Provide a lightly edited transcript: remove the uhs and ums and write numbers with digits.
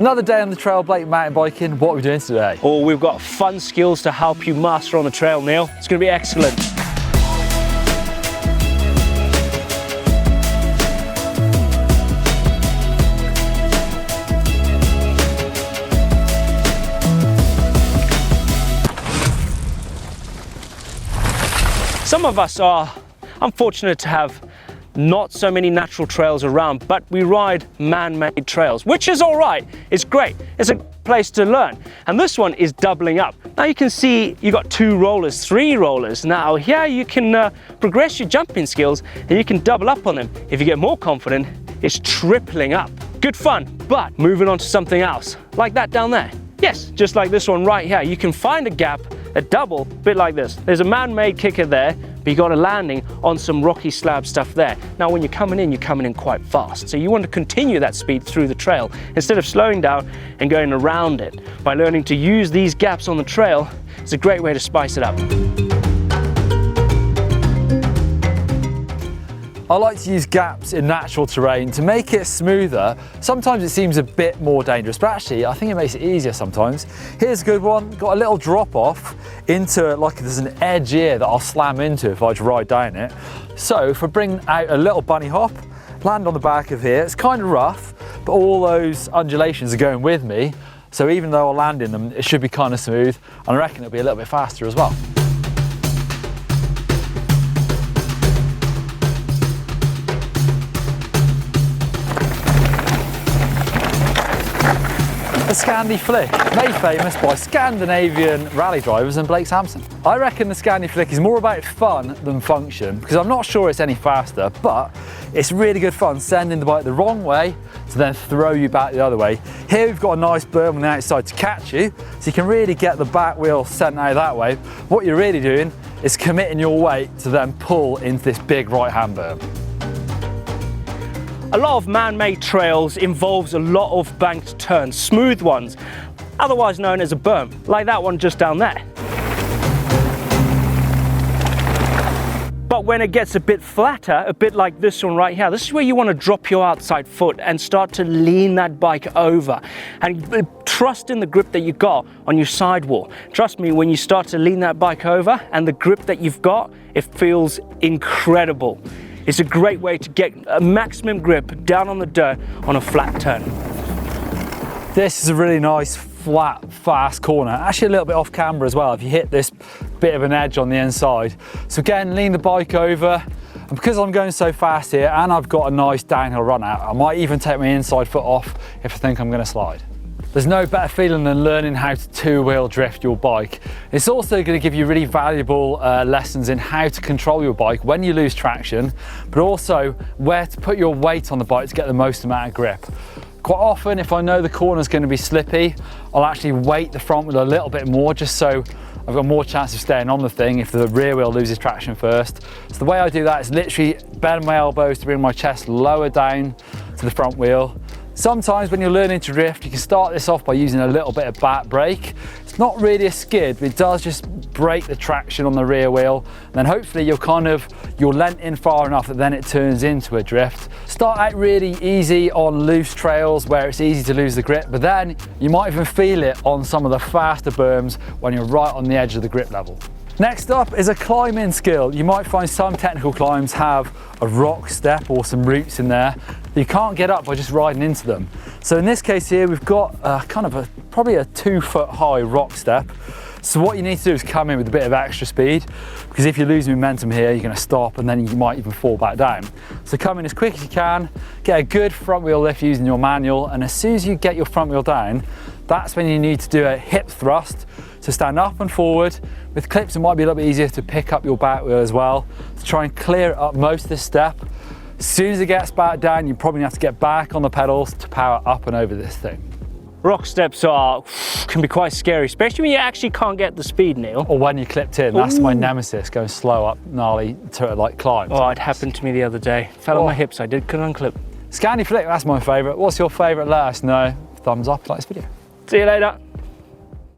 Another day on the trail, Blake, mountain biking. What are we doing today? Oh, we've got fun skills to help you master on the trail, Neil. It's going to be excellent. Some of us are unfortunate to have not so many natural trails around, but we ride man-made trails, which is all right. It's great. It's a place to learn. And this one is doubling up. Now you can see you got 2 rollers, 3 rollers. Now here you can progress your jumping skills and you can double up on them. If you get more confident, it's tripling up. Good fun, but moving on to something else, like that down there. Yes, just like this one right here. You can find a gap, a double, a bit like this. There's a man-made kicker there, but you got a landing on some rocky slab stuff there. Now when you're coming in quite fast. So you want to continue that speed through the trail instead of slowing down and going around it. By learning to use these gaps on the trail, it's a great way to spice it up. I like to use gaps in natural terrain to make it smoother. Sometimes it seems a bit more dangerous, but actually I think it makes it easier sometimes. Here's a good one, got a little drop off into, like there's an edge here that I'll slam into if I just ride down it. So if I bring out a little bunny hop, land on the back of here, it's kind of rough, but all those undulations are going with me. So even though I land in them, it should be kind of smooth, and I reckon it'll be a little bit faster as well. The Scandi Flick, made famous by Scandinavian rally drivers and Blake Sampson. I reckon the Scandi Flick is more about fun than function, because I'm not sure it's any faster, but it's really good fun sending the bike the wrong way to then throw you back the other way. Here we've got a nice berm on the outside to catch you, so you can really get the back wheel sent out that way. What you're really doing is committing your weight to then pull into this big right-hand berm. A lot of man-made trails involves a lot of banked turns, smooth ones, otherwise known as a berm, like that one just down there. But when it gets a bit flatter, a bit like this one right here, this is where you want to drop your outside foot and start to lean that bike over and trust in the grip that you got on your sidewall. Trust me, when you start to lean that bike over and the grip that you've got, it feels incredible. It's a great way to get a maximum grip down on the dirt on a flat turn. This is a really nice, flat, fast corner. Actually a little bit off camber as well if you hit this bit of an edge on the inside. So again, lean the bike over, and because I'm going so fast here and I've got a nice downhill run out, I might even take my inside foot off if I think I'm going to slide. There's no better feeling than learning how to two-wheel drift your bike. It's also going to give you really valuable lessons in how to control your bike when you lose traction, but also where to put your weight on the bike to get the most amount of grip. Quite often, if I know the corner's going to be slippy, I'll actually weight the front wheel a little bit more just so I've got more chance of staying on the thing if the rear wheel loses traction first. So the way I do that is literally bend my elbows to bring my chest lower down to the front wheel. Sometimes when you're learning to drift, you can start this off by using a little bit of back brake. It's not really a skid, but it does just break the traction on the rear wheel. And then hopefully you're lent in far enough that then it turns into a drift. Start out really easy on loose trails where it's easy to lose the grip, but then you might even feel it on some of the faster berms when you're right on the edge of the grip level. Next up is a climbing skill. You might find some technical climbs have a rock step or some roots in there that you can't get up by just riding into them. So in this case here, we've got probably a 2-foot high rock step. So what you need to do is come in with a bit of extra speed, because if you lose momentum here, you're going to stop and then you might even fall back down. So come in as quick as you can, get a good front wheel lift using your manual, and as soon as you get your front wheel down, that's when you need to do a hip thrust. So stand up and forward. With clips, it might be a little bit easier to pick up your back wheel as well, to try and clear up most of this step. As soon as it gets back down, you probably have to get back on the pedals to power up and over this thing. Rock steps can be quite scary, especially when you actually can't get the speed, Neil. Or when you're clipped in. That's my nemesis, going slow up gnarly like climbs. Oh, it happened to me the other day. Fell on my hips, couldn't unclip. Scandi Flick, that's my favourite. What's your favourite? Let us know. Thumbs up, like this video. See you later.